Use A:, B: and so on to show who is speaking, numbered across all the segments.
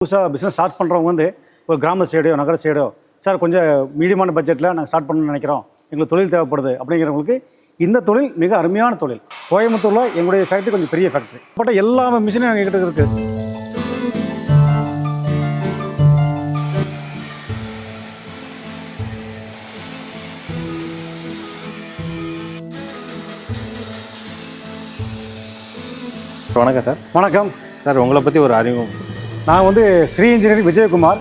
A: புதுசாக business start பண்ணுறவங்க வந்து ஒரு கிராம சைடோ நகர சைடோ சார் கொஞ்சம் மீடியமான பட்ஜெட்டில் நாங்கள் ஸ்டார்ட் பண்ணணும்னு நினைக்கிறோம், எங்களுக்கு தொழில் தேவைப்படுது அப்படிங்கிறவங்களுக்கு இந்த தொழில் மிக அருமையான தொழில். கோயம்புத்தூரில் எங்களுடைய ஃபேக்ட்ரி கொஞ்சம் பெரிய ஃபேக்ட்ரி, பட் எல்லா மிஷினும் எங்ககிட்ட இருக்குது.
B: வணக்கம் சார்.
A: வணக்கம்
B: சார், உங்களை பற்றி ஒரு அறிமுகம்.
A: நான் வந்து ஸ்ரீ இன்ஜினியரிங் விஜயகுமார்.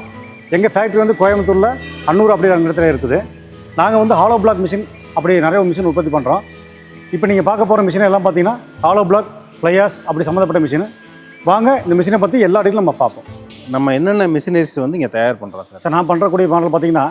A: எங்கள் ஃபேக்ட்ரி வந்து கோயம்புத்தூரில் அன்னூர் அப்படி அந்த இடத்துல இருக்குது. நாங்கள் வந்து ஹாலோ பிளாக் மிஷின் அப்படி நிறைய மிஷின் உற்பத்தி பண்ணுறோம். இப்போ நீங்கள் பார்க்க போகிற மிஷின் எல்லாம் பார்த்தீங்கன்னா ஹாலோ பிளாக், ஃப்ளையாஸ் அப்படி சம்மந்தப்பட்ட மிஷின். வாங்க இந்த மிஷினை பற்றி எல்லா டீட்டெயிலும் நம்ம பார்ப்போம்.
B: நம்ம என்னென்ன மிஷினரிஸ் வந்து இங்கே தயார் பண்ணுறோம் சார்?
A: சார், நான் பண்ணுறக்கூடிய மாடல் பார்த்தீங்கன்னா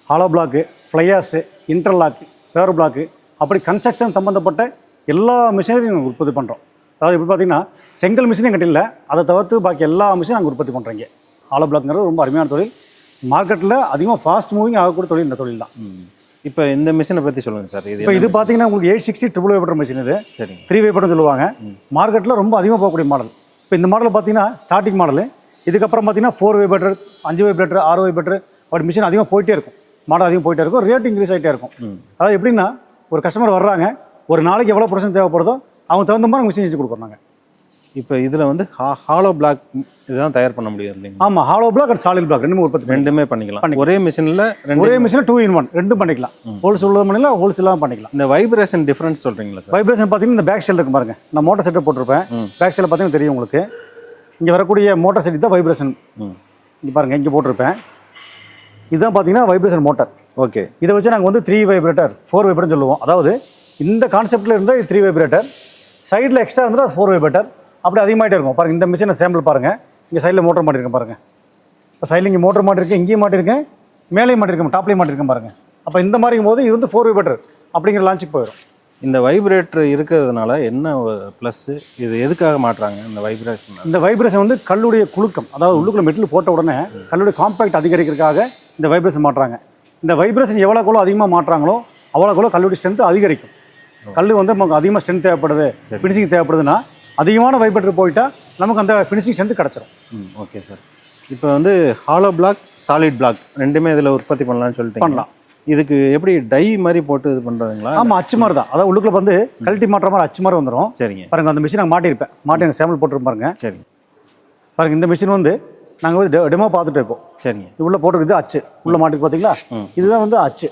A: hollow block, fly ash, interlock, fair block அப்படி கன்ஸ்ட்ரக்ஷன் சம்மந்தப்பட்ட எல்லா மிஷினரியும் நாங்கள் உற்பத்தி பண்ணுறோம். அதாவது இப்போ பார்த்தீங்கன்னா செங்கல் மிஷின் எங்கிட்ட இல்லை, அதை தவிர்த்து பாக்கி எல்லா மிஷினும் நாங்கள் உற்பத்தி பண்ணுறீங்க. ஹாலோ பிளாக்ங்கிறது ரொம்ப அருமையான தொழில். மார்க்கெட்டில் அதிகமாக ஃபாஸ்ட் மூவிங் ஆகக்கூடிய தொழில் இந்த தொழில் தான்.
B: இப்போ இந்த மிஷினை பற்றி சொல்லுங்கள் சார்.
A: இது பார்த்தீங்கன்னா உங்களுக்கு 860 ட்ரிபிள் வைப்பர் மிஷின். இது
B: சரி,
A: 3 வைப்பர்னு சொல்லுவாங்க. மார்க்கெட்டில் ரொம்ப அதிகமாக போகக்கூடிய மாடல். இப்போ இந்த மாடல் பார்த்தீங்கன்னா ஸ்டார்டிங் மாடல். இதுக்கப்புறம் பார்த்தீங்கன்னா 4 வைப்பர், 5 வைப்பர், 6 வைப்பர் அப்படி மிஷின் அதிகமாக போயிட்டே இருக்கும். மாடல் அதிகம் போயிட்டே இருக்கும், ரேட் இன்க்ரீஸ் ஆகிட்டே இருக்கும். அதாவது எப்படின்னா ஒரு கஸ்டமர் வர்றாங்க, ஒரு நாளைக்கு எவ்வளோ % தேவைப்படுதோ அவங்க தகுந்த மாதிரி மிஷின் செஞ்சு கொடுக்குறாங்க.
B: இப்போ இதில் வந்து ஹாலோ பிளாக் இதுதான் தயார் பண்ண முடியாது இல்லைங்க?
A: ஆமாம், hollow block and solid block ரெண்டுமே
B: பண்ணிக்கலாம். ஒரே மிஷினில்
A: 2 in 1 ரெண்டும் பண்ணிக்கலாம். ஹோல்ஸ் உள்ள பண்ணிக்கலாம், ஹோல்ஸ் இல்லாமல் பண்ணிக்கலாம்.
B: இந்த வைப்ரேஷன் டிஃப்ரென்ஸ் சொல்கிறீங்களா சார்?
A: வைப்ரேஷன் பார்த்தீங்கன்னா இந்த பேக் சைடில் இருக்கு பாருங்க. நான் மோட்டர் செட்டை போட்டிருப்பேன். பேக் சைடில் பார்த்தீங்கன்னா தெரியும் உங்களுக்கு. இங்கே வரக்கூடிய மோட்டர் செட் தான் வைப்ரேஷன். இங்கே பாருங்கள், இங்கே போட்டிருப்பேன். இதுதான் பார்த்தீங்கன்னா வைப்ரேஷன் மோட்டர்.
B: ஓகே,
A: இதை வச்சு நாங்கள் வந்து 3 வைப்ரேட்டர் 4 வைப்ரேட்டர்னு சொல்லுவோம். அதாவது இந்த கான்செப்டில் இருந்தால் இது 3 வைப்ரேட்டர், சைடில் எக்ஸ்ட்ரா இருந்தால் அது 4 வைப்ரேட்டர் அப்படி அதிகமாகிட்டே இருக்கும். பாருங்கள், இந்த மிஷினை சாம்பிள் பாருங்கள். இங்கே சைடில் மோட்டர் மாட்டிருக்கேன் பாருங்கள். இப்போ சைடில் இங்கே மோட்டர் மாட்டிருக்கேன், இங்கேயும் மாட்டிருக்கேன், மேலேயும் மாட்டிருக்கேன், டாப்லேயும் மாட்டிருக்கேன் பாருங்கள். அப்போ இந்த மாதிரிக்கும் போது இது வந்து 4 வைப்ரேட்டர் அப்படிங்கிற லான்ச்சுக்கு போயிடும்.
B: இந்த வைப்ரேட்டர் இருக்கிறதுனால என்ன ப்ளஸ்ஸு? இது எதுக்காக மாட்டுறாங்க இந்த வைப்ரேஷன்?
A: இந்த வைப்ரேஷன் வந்து கல்லுடைய குலுக்கம், அதாவது உள்ளுக்குள்ள மெட்டில் போட்ட உடனே கல்லுடைய காம்பேக்ட் அதிகரிக்கிறதுக்காக இந்த வைப்ரேஷன் மாட்டுறாங்க. இந்த வைப்ரேஷன் எவ்வளோக்குள்ள அதிகமாக மாட்டுறாங்களோ அவ்வளோக்குள்ள கல்லுடைய ஸ்ட்ரென்த் அதிகரிக்கும். கல் வந்து நமக்கு அதிகமாக ஸ்ட்ரென்த் தேவைப்படுது, ஃபினிஷிங் தேவைப்படுதுன்னா அதிகமான வைப்ரேட்டர் போயிட்டா நமக்கு அந்த ஃபினிஷிங் ஸ்ட்ரென்த் கிடச்சிரும்.
B: Okay sir. இப்போ வந்து ஹாலோ பிளாக், சாலிட் பிளாக் ரெண்டுமே இதில் உற்பத்தி பண்ணலாம்னு சொல்லிட்டு பண்ணலாம். இதுக்கு எப்படி டை மாதிரி போட்டு இது பண்ணுறதுங்களா?
A: ஆமாம், அச்சு மாதிரி தான். அதாவது உள்ளுக்குள்ள வந்து கழட்டி மாட்டுற மாதிரி அச்சு மாதிரி வந்துடும்.
B: சரிங்க.
A: பாருங்கள், அந்த மிஷின் நாங்கள் மாட்டியிருப்பேன். மாட்டி சாம்பிள் போட்டுருப்பாருங்க.
B: சரி
A: பாருங்கள், இந்த மிஷின் வந்து நாங்கள் வந்து டெமோ பார்த்துட்டு இருப்போம்.
B: சரிங்க.
A: இது உள்ளே போட்டுருக்குது அச்சு, உள்ளே மாட்டிருக்கு பார்த்தீங்களா? இதுதான் வந்து அச்சு.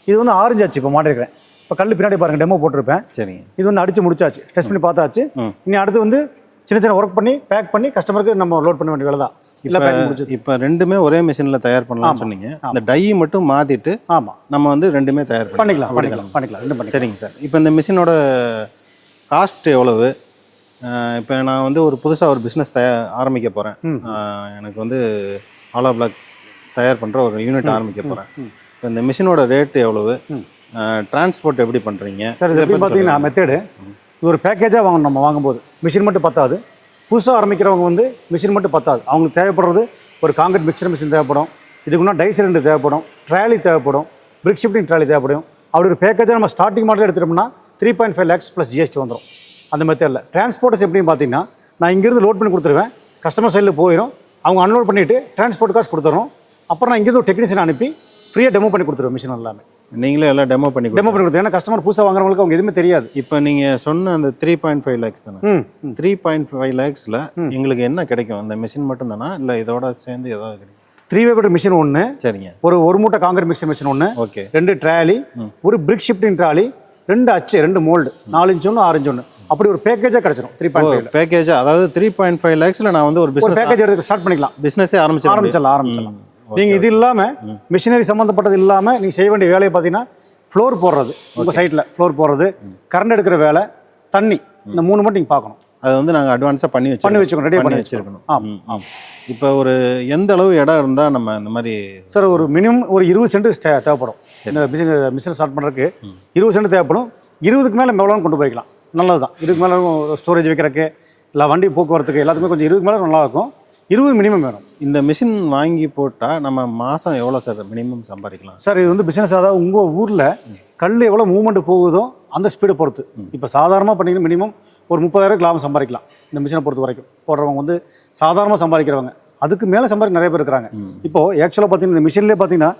A: இது வந்து ஆரஞ்சு அச்சு இப்போ மாட்டிருக்கிறேன். இப்போ கல் பின்னாடி பாருங்கள், டெமோ போட்டிருப்பேன்.
B: சரிங்க. இது
A: வந்து அடிச்சு முடிச்சாச்சு, டெஸ்ட் பண்ணி பார்த்தாச்சு. இனி அடுத்து வந்து சின்ன சின்ன ஒர்க் பண்ணி பேக் பண்ணி கஸ்டமருக்கு நம்ம லோட் பண்ண வேண்டிய வேலை தான். இல்லை பேக்கிங் முடிச்சு.
B: இப்போ ரெண்டுமே ஒரே மிஷினில் தயார் பண்ணலாம்னு சொன்னீங்க. இந்த டை மட்டும் மாற்றிட்டு
A: ஆமாம்
B: நம்ம வந்து ரெண்டுமே தயார்
A: பண்ணிக்கலாம்.
B: சரிங்க சார். இப்போ இந்த மிஷினோட காஸ்ட் எவ்வளவு? இப்போ நான் வந்து ஒரு புதுசாக ஒரு பிஸ்னஸ் ஆரம்பிக்க போகிறேன். எனக்கு வந்து ஹாலோ பிளாக் தயார் பண்ணுற ஒரு யூனிட் ஆரம்பிக்க போகிறேன். இப்போ இந்த மிஷினோட ரேட்டு எவ்வளவு? டிரான்ஸ்போர்ட் எப்படி பண்ணுறீங்க
A: சார்? இது எப்படி பார்த்தீங்கன்னா மெத்தடு, இது ஒரு பேக்கேஜாக வாங்கணும். நம்ம வாங்கும்போது மிஷின் மட்டும் பத்தாது. புதுசாக ஆரம்பிக்கிறவங்க வந்து மிஷின் மட்டும் பத்தாது. அவங்களுக்கு தேவைப்படுறது ஒரு காங்கிரீட் மிக்சர் மிஷின் தேவைப்படும், இதுக்குன்னா டை சிலிண்டர் தேவைப்படும், ட்ராலி தேவைப்படும், பிரிக் ஷிஃப்டிங் ட்ராலி தேவைப்படும். அப்படி ஒரு பேக்கேஜாக நம்ம ஸ்டார்டிங் மாடல் எடுத்துட்டோம்னா 3.5 lakhs ப்ளஸ் GST வந்துடும். அந்த மெத்தடில் டிரான்ஸ்போர்ட்டர்ஸ் எப்படின்னு பார்த்தீங்கன்னா, நான் இங்கேருந்து லோட் பண்ணி கொடுத்துருவேன், கஸ்டமர் சைடில் போயிடும், அவங்க அன்லோட் பண்ணிவிட்டு டிரான்ஸ்போர்ட் காசு கொடுத்துறோம். அப்புறம் நான் இங்கேருந்து ஒரு டெக்னீஷியன் அனுப்பி ஃப்ரீயாக டெமோ பண்ணி கொடுத்துருவேன். மிஷின் எல்லாமே
B: நீங்களே எல்லாம் டெமோ பண்ணி
A: கொடுத்து, ஏன்னா கஸ்டமர் புதுசாக வாங்குறவங்களுக்கு அவங்க எதுவுமே தெரியாது.
B: இப்போ நீங்கள் சொன்ன அந்த 3.5 lakhs தானே? 3.5 lakhsல எங்களுக்கு என்ன கிடைக்கும்? அந்த மிஷின் மட்டும் தானா, இல்லை இதோட சேர்ந்து ஏதாவது கிடைக்கும்?
A: 3 வைப்ரேட்டர் மிஷின் ஒன்று.
B: சரிங்க.
A: ஒரு மூட்டை காங்கிரீட் மிக்சர் மிஷின் ஒன்று.
B: ஓகே.
A: 2 ட்ராலி, ஒரு பிரிக் ஷிஃப்டிங் ட்ராலி, 2 அச்சு, 2 மோல்டு, 4 inch 1, 6 inch 1 அப்படி ஒரு பேக்கேஜாக கிடைச்சிடும். 3.5
B: பேக்கேஜா? அதாவது 3.5 lakhsல நான் வந்து ஒரு
A: பேக்கேஜ் எடுத்து ஸ்டார்ட் பண்ணிக்கலாம்.
B: பிஸ்னஸே ஆரம்பிச்சிடலாம்.
A: நீங்கள் இது இல்லாமல் மிஷினரி சம்மந்தப்பட்டது இல்லாமல் நீங்கள் செய்ய வேண்டிய வேலையை பார்த்தீங்கன்னா ஃப்ளோர் போடுறது, உங்கள் சைட்டில் ஃப்ளோர் போடுறது, கரண்ட் எடுக்கிற வேலை, தண்ணி, இந்த 3 மட்டும் நீங்கள் பார்க்கணும்.
B: அதை வந்து நாங்கள் அட்வான்ஸாக பண்ணி வச்சுக்கணும், ரெடி பண்ணி வச்சுருக்கணும்.
A: ஆமாம்.
B: இப்போ ஒரு எந்த அளவு இடம் இருந்தால் நம்ம இந்த மாதிரி?
A: சார், ஒரு மினிமம் ஒரு 20 சென்ட் தேவைப்படும். இந்த பிஸ்னஸ் ஸ்டார்ட் பண்ணுறதுக்கு 20 சென்ட் தேவைப்படும். 20க்கு மேலே எவ்வளோன்னு கொண்டு போய்க்கலாம், நல்லது தான். 20க்கு மேலே ஸ்டோரேஜ் வைக்கிறதுக்கு, இல்லை வண்டி போக்குவரத்துக்கு எல்லாத்துக்குமே கொஞ்சம் 20க்கு மேலே நல்லாயிருக்கும். 20 மினிமம் வேணும். இந்த மிஷின் வாங்கி போட்டால் நம்ம மாதம் எவ்வளோ சார் மினிமம் சம்பாதிக்கலாம்? சார், இது வந்து பிஸ்னஸ், அதாவது உங்கள் ஊரில் கல் எவ்வளோ மூவ்மெண்ட் போகுதோ அந்த ஸ்பீடை பொறுத்து. இப்போ சாதாரணமாக பண்ணிங்கன்னா மினிமம் ஒரு 30,000 லாபம் சம்பாதிக்கலாம். இந்த மிஷினை பொறுத்த வரைக்கும் போடுறவங்க வந்து சாதாரணமாக சம்பாதிக்கிறவங்க அதுக்கு மேலே சம்பாதிக்க நிறைய பேர் இருக்கிறாங்க. இப்போ ஆக்சுவலாக பார்த்தீங்கன்னா இந்த மிஷின்லேயே பார்த்தீங்கன்னா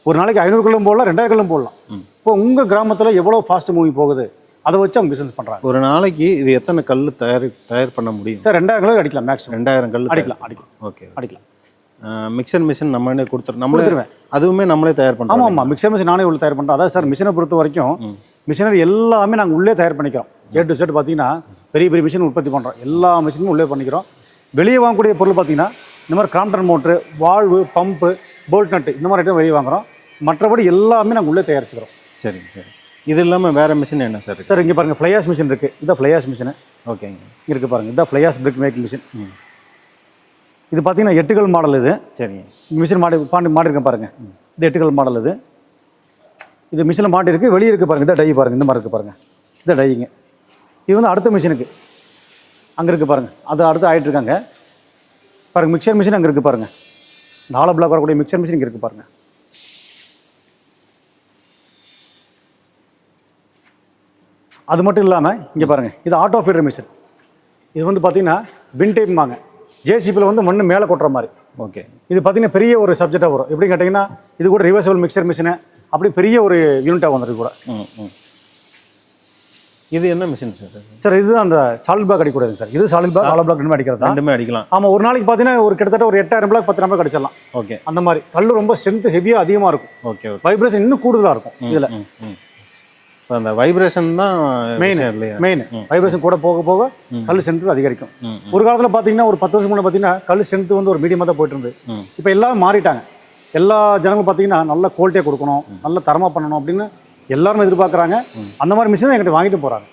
A: ஒரு நாளைக்கு 500 கிலோ போடலாம், 2000 கிலோ போடலாம். இப்போ உங்கள் கிராமத்தில் எவ்வளோ ஃபாஸ்ட் மூவி போகுது அதை வச்சு அவங்க பிஸ்னஸ் பண்ணுறாங்க.
B: ஒரு நாளைக்கு இது எத்தனை கல் தயார் பண்ண முடியும்
A: சார்? 2000 கிலோ அடிக்கலாம், மேக்ஸிமம்
B: 2000 கல்
A: அடிக்கலாம்.
B: ஓகே,
A: அடிக்கலாம்.
B: மிக்சர் மிஷின் நம்மளே கொடுத்துருவேன், அதுவுமே நம்மளே தயார் பண்ணுறோம்.
A: ஆமாம், மிக்சர் மிஷின் நானே உள்ள தயார் பண்ணுறோம். அதாவது சார் மிஷினை பொறுத்த வரைக்கும் மிஷினரி எல்லாமே நாங்கள் உள்ளே தயார் பண்ணிக்கிறோம். A to Z பார்த்தீங்கன்னா பெரிய பெரிய மிஷின் உற்பத்தி பண்ணுறோம். எல்லா மிஷினும் உள்ளே பண்ணிக்கிறோம். வெளியே வாங்கக்கூடிய பொருள் பார்த்தீங்கன்னா இந்த மாதிரி Crompton motor, valve, pump, bolt nut இந்த மாதிரி ஐட்டம் வெளியே வாங்குகிறோம். மற்றபடி எல்லாமே நாங்கள் உள்ளே தயாரிச்சுக்கிறோம்.
B: சரிங்க சார். இது இல்லாமல் வேறு மிஷின் என்ன சார்?
A: சார் இங்கே பாருங்கள் ஃப்ளையாஸ் மிஷின் இருக்குது. இதுதான் ஃப்ளையாஸ் மிஷின்.
B: ஓகேங்க,
A: இருக்குது பாருங்கள். இதுதான் ஃப்ளையாஸ் பிரிக் மேக்கிங் மிஷின். இது பார்த்தீங்கன்னா 8 கல் மாடல். இது
B: சரிங்க.
A: மிஷின் மாட்டிருக்கேன் பாருங்கள். இது 8 கல் மாடல். இது மிஷினில் மாட்டிருக்கு. வெளியே இருக்குது பாருங்கள். இதான் டை பாருங்கள். இந்த மாதிரி இருக்குது பாருங்கள். இதான் டைங்க. இது வந்து அடுத்த மிஷினுக்கு அங்கே இருக்குது பாருங்கள். அது அடுத்து ஆகிட்டுருக்காங்க பாருங்கள். மிக்சர் மிஷின் அங்கே இருக்குது பாருங்கள். இந்த ஹாலோ பிளாக் வரக்கூடிய மிக்சர் மிஷின் இங்கே இருக்குது பாருங்கள். அது மட்டும் இல்லாமல் இங்கே பாருங்கள், இது ஆட்டோ ஃபீடர் மிஷின். இது வந்து பார்த்தீங்கன்னா பின் டைப்மாங்க. ஜேசிபியில் வந்து மண் மேலே கொட்டுற மாதிரி.
B: ஓகே. இது
A: பார்த்தீங்கன்னா பெரிய ஒரு சப்ஜெக்டாக வரும். எப்படி கேட்டிங்கன்னா இது கூட ரிவர்சபிள் மிக்சர் மிஷினு அப்படி பெரிய ஒரு யூனிட்டாக வந்துருக்கு கூட.
B: இது என்ன மிஷின் சார்?
A: சார் இது அந்த சாலிட் பிளாக் அடிக்கூடாது சார். இது சாலிட் பிளாக், ஹாலோ பிளாக் ரெண்டுமே அடிக்கிறது.
B: ரெண்டுமே அடிக்கலாம்.
A: ஆமாம், ஒரு நாளைக்கு பார்த்தீங்கன்னா ஒரு கிட்டத்தட்ட ஒரு 8000 பிளாக் 10,000 பிளாக் அடிச்சிடலாம்.
B: ஓகே.
A: அந்த மாதிரி கல் ரொம்ப ஸ்ட்ரென்த் ஹெவியாக அதிகமாக இருக்கும்.
B: ஓகே.
A: வைப்ரேஷன் இன்னும் கூடுதலாக இருக்கும் இதில்.
B: இப்போ அந்த வைப்ரேஷன் தான் மெயின்.
A: வைப்ரேஷன் கூட போக போக கல் ஸ்ட்ரென்த் அதிகரிக்கும். ஒரு காலத்தில் பார்த்தீங்கன்னா ஒரு 10 வருஷம் முன்னாடி பார்த்தீங்கன்னா கல் ஸ்ட்ரென்த் வந்து ஒரு மீடியமாக தான் போயிட்டு இருந்து. இப்போ எல்லாம் மாறிட்டாங்க. எல்லா ஜனங்களும் பார்த்தீங்கன்னா நல்ல குவாலிட்டியாக கொடுக்கணும், நல்ல தரமாக பண்ணணும் அப்படின்னு எல்லாருமே எதிர்பார்க்குறாங்க. அந்த மாதிரி மிஷினை என்கிட்ட வாங்கிட்டு போகிறாங்க.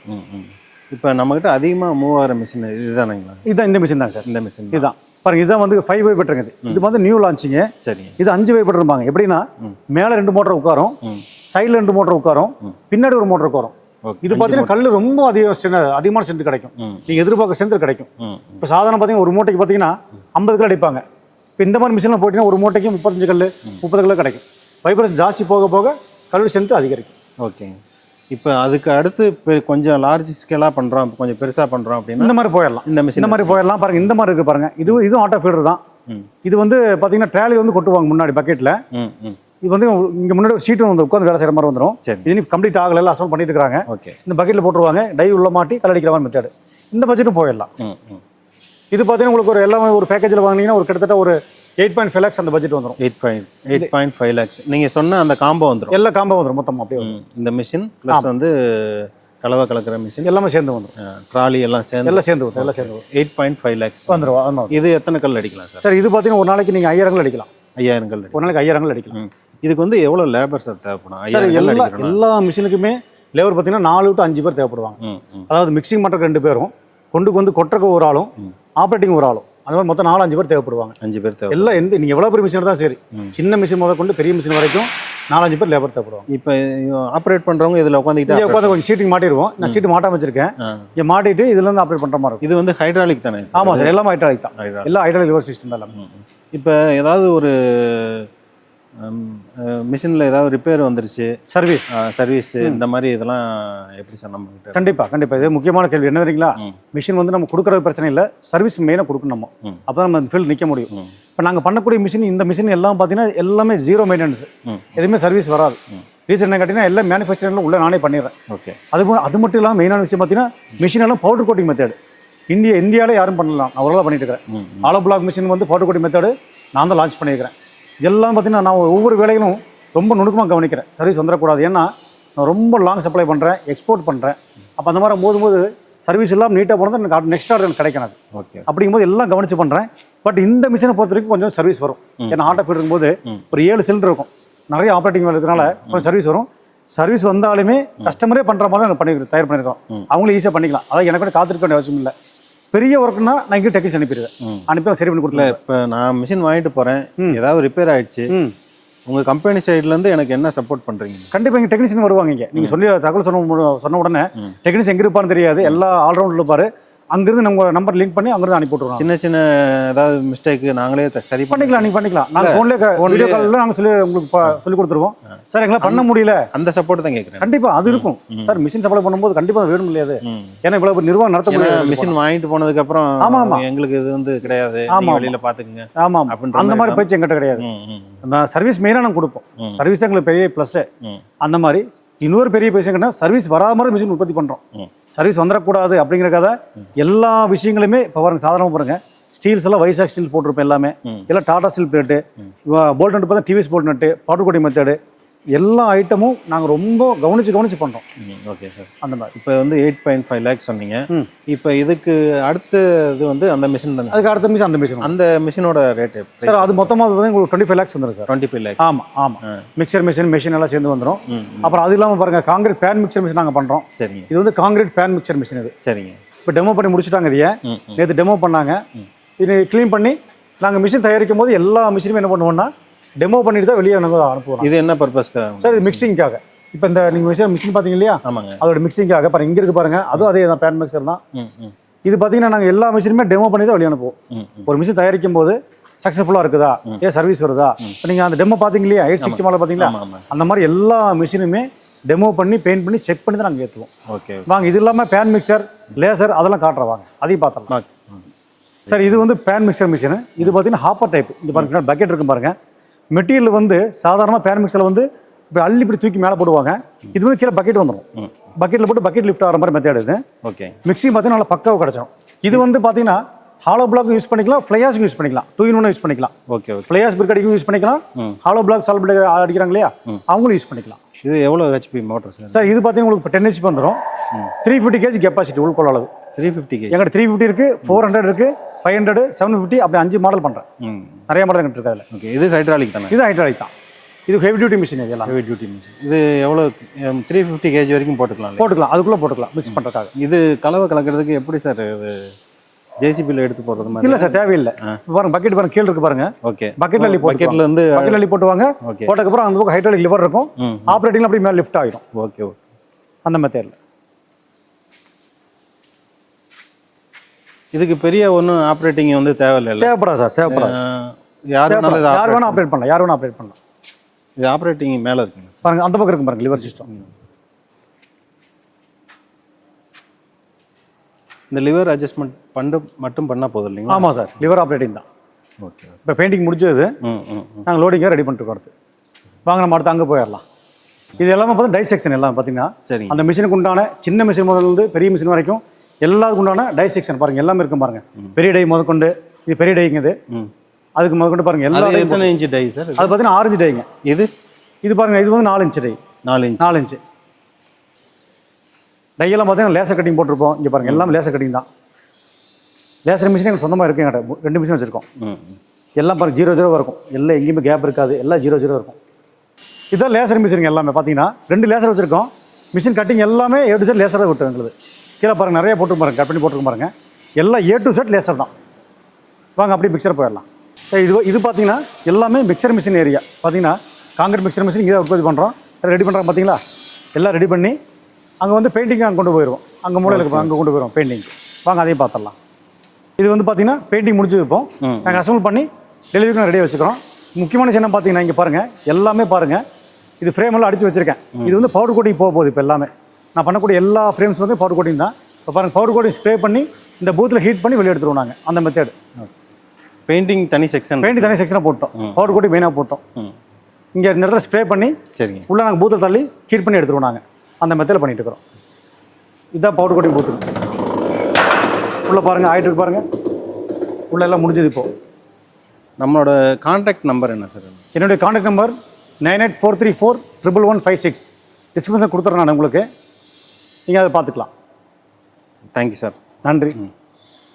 B: இப்போ நம்மகிட்ட அதிகமாக மூவ் ஆகிற மிஷின் இதுதானுங்களா?
A: இதுதான் இந்த மிஷின் தான் சார்.
B: இந்த மிஷின்
A: இதுதான் பாருங்க. இதுதான் வந்து 5 வே பெட்டருங்க. இது வந்து நியூ லான்ச்சிங்க.
B: சரி.
A: இது 5 வே பெட்டர் இருப்பாங்க. எப்படின்னா மேலே 2 மோட்டர் உட்காரும், சைடில் 2 மோட்டர் உட்காரும், பின்னாடி ஒரு மோட்டர் உட்காரும். இது பார்த்தீங்கன்னா கல் ரொம்ப அதிகமான ஸ்ட்ரென்த் கிடைக்கும். நீங்கள் எதிர்பார்க்க ஸ்ட்ரென்த் கிடைக்கும். இப்போ சாதாரண பார்த்தீங்கன்னா ஒரு மூட்டைக்கு பார்த்தீங்கன்னா 50 கிலோ அடிப்பாங்க. இப்போ இந்த மாதிரி மிஷினில் போட்டிங்கன்னா ஒரு மூட்டைக்கு 35 கல் 30 கிலோ கிடைக்கும். வைப்ரேஷன் ஜாஸ்தி போக போக கல் ஸ்ட்ரென்த் அதிகரிக்கும்.
B: ஓகே. இப்போ அதுக்கு அடுத்து கொஞ்சம் லார்ஜ் ஸ்கேலாக பண்ணுறோம், கொஞ்சம் பெருசாக பண்ணுறோம் அப்படின்னா
A: இந்த மாதிரி போயிடலாம்.
B: இந்த மிஷின்
A: இந்த மாதிரி போயிடலாம். பாருங்கள் இந்த மாதிரி இருக்குது பாருங்கள். இதுவும் ஆட்டோ ஃபீடர் தான். இது வந்து பார்த்தீங்கன்னா ட்ராலி வந்து கொட்டுவாங்க முன்னாடி பக்கெட்டில். இது வந்து இங்கே முன்னாடி சீட்டு வந்து உட்காந்து வேலை செய்கிற மாதிரி வந்துடும். இது கம்ப்ளீட் ஆகலை, எல்லாம் அசல் பண்ணிட்டு இருக்காங்க.
B: ஓகே. இந்த
A: பக்கெட்டில் போட்டுருவாங்க, டை உள்ள மாட்டி கலடிக்கிற மாதிரி மெத்தட். இந்த பட்ஜெட்டும் போயிடலாம். இது பார்த்தீங்கன்னா உங்களுக்கு ஒரு எல்லாமே ஒரு பேக்கேஜில் வாங்கினீங்கன்னா ஒரு கிட்டத்தட்ட ஒரு 8.5 lakhs அந்த பட்ஜெட் வந்துடும்.
B: 8.5 lakhs நீங்கள் சொன்ன அந்த காம்போ வந்துடும்.
A: எல்லா காம்போ வந்துடும் மொத்தமாக அப்படியே.
B: இந்த மிஷின் ப்ளஸ் வந்து கலவை கலக்கிற மிஷின் எல்லாமே
A: சேர்ந்து வந்துடும்.
B: ட்ராலி எல்லாம் சேர்ந்து
A: வந்துடும். 8.5
B: lakhs
A: வந்துடும்.
B: இது எத்தனை கல் அடிக்கலாம் சார்?
A: சார் இது பார்த்தீங்கன்னா ஒரு நாளைக்கு நீங்கள் 5000 கல் அடிக்கலாம்.
B: 5000 கல்
A: ஒரு நாளைக்கு 5000 கல் அடிக்கலாம்.
B: இதுக்கு வந்து எவ்வளோ லேபர் சார் தேவைப்படும்?
A: சார் எல்லா மிஷினுக்குமே லேபர் பார்த்தீங்கன்னா 4 to 5 பேர் தேவைப்படுவாங்க. அதாவது மிக்சிங் பண்ணுறதுக்கு 2 பேரும், கொண்டுக்கு வந்து கொட்டுறக்கு ஒரு ஆளும், ஆப்ரேட்டிங் ஒரு ஆளும், அந்த மாதிரி மொத்தம் 4-5 பேர் தேவைப்படுவாங்க. 5 பேர் தேவை. எல்லாம் நீங்கள் எவ்வளோ பெரிய மிஷின் தான் சரி, சின்ன மிஷின் முதல் கொண்டு பெரிய மிஷின் வரைக்கும் 4-5 பேர் லேபர் தேவைப்படுவாங்க.
B: இப்போ ஆப்ரேட் பண்ணுறவங்க இதில் உட்காந்து
A: கொஞ்சம் சீட்டிங் மாட்டிடுவோம். நான் சீட்டு மாட்டாம வச்சிருக்கேன். இங்கே மாட்டிட்டு இதுல இருந்து ஆப்ரேட் பண்ணுற மாதிரி இருக்கும்.
B: இது வந்து ஹைட்ராலிக் தானே?
A: ஆமாம் சார், எல்லாமே ஹைட்ராலிக் தான். எல்லாம் ஹைட்ராலிக் லிவர் சிஸ்டம் தான் எல்லாமே.
B: இப்போ ஏதாவது ஒரு மிஷினில் ஏதாவது ரிப்பேர் வந்துருச்சு, சர்வீஸ் இந்த மாதிரி இதெல்லாம் எப்படி சார் நம்ம?
A: கண்டிப்பாக இது முக்கியமான கேள்வி. என்ன தெரியுங்களா, மிஷின் வந்து நம்ம கொடுக்குறது பிரச்சனை இல்லை, சர்வீஸ் மெயினாக கொடுக்கணும். நம்ம அப்போ நம்ம அந்த ஃபீல்டு நிற்க முடியும். இப்போ நாங்கள் பண்ணக்கூடிய மிஷின், இந்த மிஷின் எல்லாம் பார்த்தீங்கன்னா எல்லாமே 0 மெயின்டெனன்ஸ், எதுவுமே சர்வீஸ் வராது. ரீசன் என்ன கேட்டிங்கன்னா எல்லாம் மேனுஃபேக்சரிங்கில் உள்ள நானே பண்ணிடுறேன். ஓகே. அது மட்டும் இல்லாமல் மெயினான விஷயம் பார்த்தீங்கன்னா மிஷின் எல்லாம் பவுடர் கோட்டிங் மெத்தட் இந்தியாவிலே யாரும் பண்ணலாம். நான் அவ்வளோ பண்ணிட்டு இருக்கிறேன். ஹாலோ பிளாக் மிஷின் வந்து பவுடர் கோட்டிங் மெத்தடு நான் தான் லான்ச் பண்ணியிருக்கிறேன். எல்லாம் பார்த்தீங்கன்னா நான் ஒவ்வொரு வேலைகளும் ரொம்ப நுணுக்கமாக கவனிக்கிறேன். சர்வீஸ் வந்துடக்கூடாது. ஏன்னா நான் ரொம்ப லாங் சப்ளை பண்ணுறேன், எக்ஸ்போர்ட் பண்ணுறேன். அப்போ அந்த மாதிரி போது சர்வீஸ் எல்லாம் நீட்டாக போனது எனக்கு நெக்ஸ்ட் ஆர்டர் எனக்கு கிடைக்காது. ஓகே. அப்படிங்கும்போது எல்லாம் கவனித்து பண்ணுறேன். பட் இந்த மிஷினை பொறுத்த வரைக்கும் கொஞ்சம் சர்வீஸ் வரும். ஏன்னா ஆட்டோ ஃபீல்டு இருக்கும்போது ஒரு 7 சிலிண்டர் இருக்கும், நிறைய ஆப்ரேட்டிங் வேலை இருக்கிறனால கொஞ்சம் சர்வீஸ் வரும். சர்வீஸ் வந்தாலுமே கஸ்டமரே பண்ணுற மாதிரி நான் தயார் பண்ணியிருக்கோம். அவங்களும் ஈஸியாக பண்ணிக்கலாம். அதாவது எனக்கு வந்து காத்திருக்க வேண்டிய அவசியம் இல்லை. பெரிய ஒர்க்குன்னா நான் இங்கே டெக்னீஷியன் அனுப்பி சரி பண்ணி கொடுக்கல.
B: இப்போ நான் மிஷின் வாங்கிட்டு போகிறேன், ஏதாவது ரிப்பேர் ஆகிடுச்சு, உங்கள் கம்பெனி சைட்லேருந்து எனக்கு என்ன சப்போர்ட் பண்ணுறீங்க?
A: கண்டிப்பாக இங்கே டெக்னீஷியன் வருவாங்க. இங்கே நீங்கள் சொல்லி தகவல் சொன்ன உடனே டெக்னீஷியன் எங்கே இருப்பான்னு தெரியாது, எல்லா ஆல்ரவுண்டில் இருப்பார். அங்கேருந்து நம்ம நம்பர் லிங்க் பண்ணி அங்கேருந்து அனுப்பி விட்ருவோம்.
B: சின்ன சின்ன ஏதாவது மிஸ்டேக்கு நாங்களே சரி
A: பண்ணிக்கலாம், நீங்கள் பண்ணிக்கலாம். நாங்கள் ஃபோன்லேயே வீடியோ காலில் நாங்கள் உங்களுக்கு சொல்லி கொடுத்துருவோம். சார் எங்களால் பண்ண முடியல,
B: அந்த சப்போர்ட் தான் கேட்குறேன்.
A: கண்டிப்பாக அது இருக்கும் சார். மிஷின் சப்ளை பண்ணும்போது கண்டிப்பாக வேணும் இல்லையாது, ஏன்னா இவ்வளோ நிர்வாகம் நடத்த முடியாது.
B: மிஷின் வாங்கிட்டு போனதுக்கப்புறம்
A: ஆமாம்
B: எங்களுக்கு இது வந்து கிடையாது, வெளியில் பார்த்துக்குங்க.
A: ஆமாம், அந்த மாதிரி பேச்சு எங்கிட்ட கிடையாது. நான் சர்வீஸ் மெயினாக நாங்கள் கொடுப்போம். சர்வீஸ் எங்களுக்கு பெரிய ப்ளஸ்ஸு. அந்த மாதிரி இன்னொரு பெரிய விஷயம் கேட்டால் சர்வீஸ் வராத மாதிரி மிஷின் உற்பத்தி பண்ணுறோம். சர்வீஸ் வந்துடக்கூடாது அப்படிங்கிறக்காக எல்லா விஷயங்களுமே இப்போ பாருங்க, சாதாரணமாக பாருங்க, ஸ்டீல்ஸ் எல்லாம் வைசாக் ஸ்டீல் போட்டிருப்போம். எல்லாமே எல்லாம் டாடா ஸ்டீல் பிளேட்டு, போல்ட் நட்டு பார்த்தா டிவிஎஸ் போல்ட் நட்டு, பாட்டுக்கோடி மெத்தடு, எல்லா ஐட்டமும் நாங்கள் ரொம்ப கவனிச்சு பண்ணுறோம்.
B: Okay sir.
A: அந்த மாதிரி
B: இப்போ வந்து 8.5 lakhs சொன்னீங்க. இப்போ இதுக்கு அடுத்த இது வந்து அந்த மிஷின் தானே?
A: அதுக்கு அடுத்த மிஷின் அந்த
B: மிஷினோட ரேட்
A: சார் அது மொத்தமாக வந்து உங்களுக்கு 25 lakhs வந்துடும் சார்.
B: 25 lakhs.
A: ஆமாம். மிக்சர் மெஷின் எல்லாம் சேர்ந்து வந்துடும். அப்புறம் அது இல்லாமல் பாருங்க, காங்கிரீட் பேன் மிக்சர் மிஷின் நாங்கள் பண்ணுறோம்.
B: சரிங்க.
A: இது வந்து காங்கிரீட் பேன் மிக்சர் மிஷின். இது
B: சரிங்க.
A: இப்போ டெமோ பண்ணி முடிச்சுட்டாங்க. இதையே நேற்று டெமோ பண்ணாங்க. இது க்ளீன் பண்ணி நாங்கள் மிஷின் தயாரிக்கும் போது எல்லா மிஷினுமே என்ன பண்ணுவோம்னா டெமோ பண்ணிட்டு தான் வெளியே நாங்கள் அனுப்புவோம்.
B: இது என்ன பர்பஸ்க்காக
A: சார்? இது மிக்சிங்காக. இப்போ இந்த நீங்கள் மிஷின் பார்த்தீங்க இல்லையா?
B: ஆமாங்க. அதோட
A: மிக்சிங்காக பாருங்க, இங்கே இருக்கு பாருங்க, அதுவும் அதே தான் பேன் மிக்சர் தான். இது பார்த்தீங்கன்னா நாங்கள் எல்லா மிஷினுமே டெமோ பண்ணி தான் வெளியே அனுப்புவோம். ஒரு மிஷின் தயாரிக்கும் போது சக்ஸஸ்ஃபுல்லாக இருக்குதா, சர்வீஸ் வருதா, இப்போ நீங்கள் அந்த டெமோ பார்த்தீங்க இல்லையா, 860 மாடல் பார்த்தீங்களா, அந்த மாதிரி எல்லா மிஷினுமே டெமோ பண்ணி பெயிண்ட் பண்ணி செக் பண்ணி தான் நாங்கள் ஏற்றுவோம்.
B: ஓகே
A: வாங்க, இது இல்லாமல் பேன் மிக்சர், லேசர் அதெல்லாம் காட்டுறோம். வாங்க அதையும் பார்த்துடலாம். சார் இது வந்து பேன் மிக்சர் மிஷின். இது பார்த்தீங்கன்னா ஹாப்பர் டைப். இது பாருங்க, பக்கெட் இருக்கும் பாருங்க. மெட்டீரியல் வந்து சாதாரணமாக பேன் மிக்சரில் வந்து இப்போ அள்ளி இப்படி தூக்கி மேலே போடுவாங்க. இது வந்து கீழே பக்கெட் வந்துடும். பக்கெட்டில் போட்டு பக்கெட் லிஃப்ட் ஆகிற மாதிரி மெத்தட் இது.
B: ஓகே.
A: மிக்சிங் பார்த்தீங்கன்னா நல்லா பக்காவாக கிடச்சிடும். இது வந்து பார்த்தீங்கன்னா ஹாலோ பிளாக் யூஸ் பண்ணிக்கலாம், ஃப்ளையாஸுக்கு யூஸ் பண்ணிக்கலாம், 2-in-1 யூஸ் பண்ணிக்கலாம்.
B: ஓகே.
A: ஃப்ளையாஸ் பிரிக் அடிக்கும் யூஸ் பண்ணிக்கலாம், ஹாலோ பிளாக் சால்ட் அடிக்கிறாங்க இல்லையா, அவங்களும் யூஸ் பண்ணிக்கலாம்.
B: இது எவ்வளோ ஹெச்பி மோட்டர் சார்?
A: சார் இது பார்த்தீங்கன்னா உங்களுக்கு 10 HP வந்துடும். 350 kg கெப்பாசிட்டி உள்கொள்ள அளவு.
B: 350 kg
A: எங்கிட்ட 350 இருக்குது, 400 இருக்குது, 500, 750, அப்படி 5 மாடல் பண்ணுறேன். நிறைய மாடல் எங்கிட்ட இருக்குது அதில்.
B: ஓகே. இது ஹைட்ராலிக் தானே?
A: இது ஹைட்ராலிக் தான். இது ஹெவி டியூட்டி மிஷின். இதெல்லாம்
B: ஹெவி டியூட்டி மிஷின். இது எவ்வளோ 350 kg வரைக்கும் போட்டுக்கலாம்,
A: அதுக்குள்ளே போட்டுக்கலாம் மிக்ஸ் பண்ணுறதுக்காக.
B: இது கலவை கலக்கிறதுக்கு எப்படி சார் இது ஜேசிபியில் எடுத்து போடுறது மாதிரி?
A: இல்லை சார், தேவையில்லை. பாருங்க, பக்கெட் பாருங்க, கீழே இருக்கு பாருங்க.
B: ஓகே.
A: பக்கெட்ல அள்ளி போட்டுவாங்க. போட்டதுக்கப்புறம் அந்த பக்கம் ஹைட்ராலிக் லிவர் இருக்கும், ஆப்ரேட்டிங் அப்படி மேலே லிஃப்ட் ஆகிடும்.
B: Okay okay.
A: அந்த மெத்தடில்.
B: இதுக்கு பெரிய ஒன்றும் ஆப்ரேட்டிங் வந்து தேவையில்லை.
A: தேவைப்படாது சார், தேவைப்படாது. யார் வேணா ஆப்ரேட் பண்ணலாம்.
B: இது ஆப்ரேட்டிங் மேலே இருக்குங்க
A: பாருங்க, அந்த பக்கம் இருக்கும் பாருங்க லிவர் சிஸ்டம்.
B: இந்த லிவர் அட்ஜஸ்ட்மெண்ட் மட்டும் பண்ணால் போதும் இல்லைங்களா?
A: ஆமாம் சார், லிவர் ஆப்ரேட்டிங் தான்.
B: ஓகே.
A: இப்போ பெயிண்டிங் முடிஞ்சது, நாங்கள் லோடிங்காக ரெடி பண்ணிட்டு வரது. வாங்க நம்ம அடுத்து அங்கே போயிடலாம். இது எல்லாமே பார்த்தா டைசெக்ஷன் எல்லாம் பார்த்தீங்கன்னா,
B: சரி, அந்த
A: மிஷினுக்கு உண்டான சின்ன மிஷின் முதல்ல பெரிய மிஷின் வரைக்கும் எல்லாத்துக்கு உண்டான டைசெக்ஷன் பாருங்க எல்லாமே இருக்கும் பாருங்க. பெரிய டை முதற்கொண்டு, இது பெரிய டைங்க. இது அதுக்கு முதற்கொண்டு பாருங்க எல்லா
B: எத்தனை இன்ச்சு டை சார்?
A: அது பார்த்தீங்கன்னா 6 இன்ச்சு டைங்க. இது பாருங்க, இது வந்து 4 இன்ச்சு டை. 4 இன்ச்சு டையெல்லாம் பார்த்தீங்கன்னா லேசர் கட்டிங் போட்டிருப்போம். இங்கே பாருங்க எல்லாம் லேசர் கட்டிங் தான். லேசர் மிஷின் எங்களுக்கு சொந்தமாக இருக்கு. என்கிட்ட 2 மிஷின் வச்சுருக்கோம். எல்லாம் பாருங்க 0-0 இருக்கும். எல்லாம் எங்கேயுமே கேப் இருக்காது, எல்லாம் 0-0 இருக்கும். இதுதான் லேசர் மிஷின் எல்லாமே பார்த்தீங்கன்னா 2 லேசர் வச்சுருக்கோம். மிஷின் கட்டிங் எல்லாமே A to Z லேசராக விட்டு எங்களுக்கு. கீழே பாருங்க நிறைய போட்டு பாருங்க, கட் பண்ணி போட்டுருக்க பாருங்க. எல்லாம் A to Z லேசர் தான். வாங்க அப்படியே மிக்சர் போயிடலாம். இது பார்த்தீங்கன்னா எல்லாமே மிக்சர் மிஷின் ஏரியா. பார்த்தீங்கன்னா காங்கிரீட் மிக்சர் மிஷின் இங்கே உற்பத்தி பண்ணுறோம், ரெடி பண்ணுறாங்க பார்த்தீங்களா. எல்லாம் ரெடி பண்ணி அங்கே வந்து பெயிண்டிங் அங்கே கொண்டு போயிடுவோம். அங்கே மூலையில் இருக்கும், அங்கே கொண்டு போயிடுவோம் பெயிண்டிங். வாங்க அதையும் பார்த்துடலாம். இது வந்து பார்த்தீங்கன்னா பெயிண்டிங் முடிஞ்சு வைப்போம். நாங்கள் அசம்பிள் பண்ணி டெலிவரிக்கு ரெடியாக வச்சுக்கிறோம். முக்கியமான விஷயம் பார்த்தீங்கன்னா இங்கே பாருங்கள், எல்லாமே பாருங்கள், இது ஃப்ரேம் எல்லாம் அடித்து வச்சுருக்கேன். இது வந்து பவுடர் கோட்டிங் போக போகுது. இப்போ எல்லாமே நான் பண்ணக்கூடிய எல்லா ஃப்ரேம்ஸ் வந்து பவுடர் கோட்டிங் தான். இப்போ பாருங்கள், பவுடர் கோட்டிங் ஸ்ப்ரே பண்ணி இந்த பூத்தில் ஹீட் பண்ணி வெளியே எடுத்துருவோம் நாங்கள். அந்த மெத்தேடு.
B: பெயிண்டிங் தனி செக்ஷனாக
A: போட்டோம், பவுடர் கோட்டிங் மெயினாக போட்டோம். இங்கே நேரத்தில் ஸ்ப்ரே பண்ணி
B: சரிங்க
A: உள்ளே நாங்கள் பூத்தில் தள்ளி ஹீட் பண்ணி எடுத்துருவோம் நாங்கள். அந்த மெத்தடில் பண்ணிட்டு இருக்கிறோம். இதுதான் பவுடர் கோட்டிங் பூத்து. உள்ளே பாருங்கள், ஆகிட்டு இருக்கு பாருங்கள், உள்ளே எல்லாம் முடிஞ்சது. இப்போது
B: நம்மளோட கான்டாக்ட் நம்பர் என்ன சார்?
A: என்னுடைய கான்டாக்ட் நம்பர் 9843411156. டிஸ்கிரிப்ஷன் கொடுத்துட்றேன் நான் உங்களுக்கு. நீங்கள் அதை பார்த்துக்கலாம்.
B: Thank you sir.
A: நன்றி.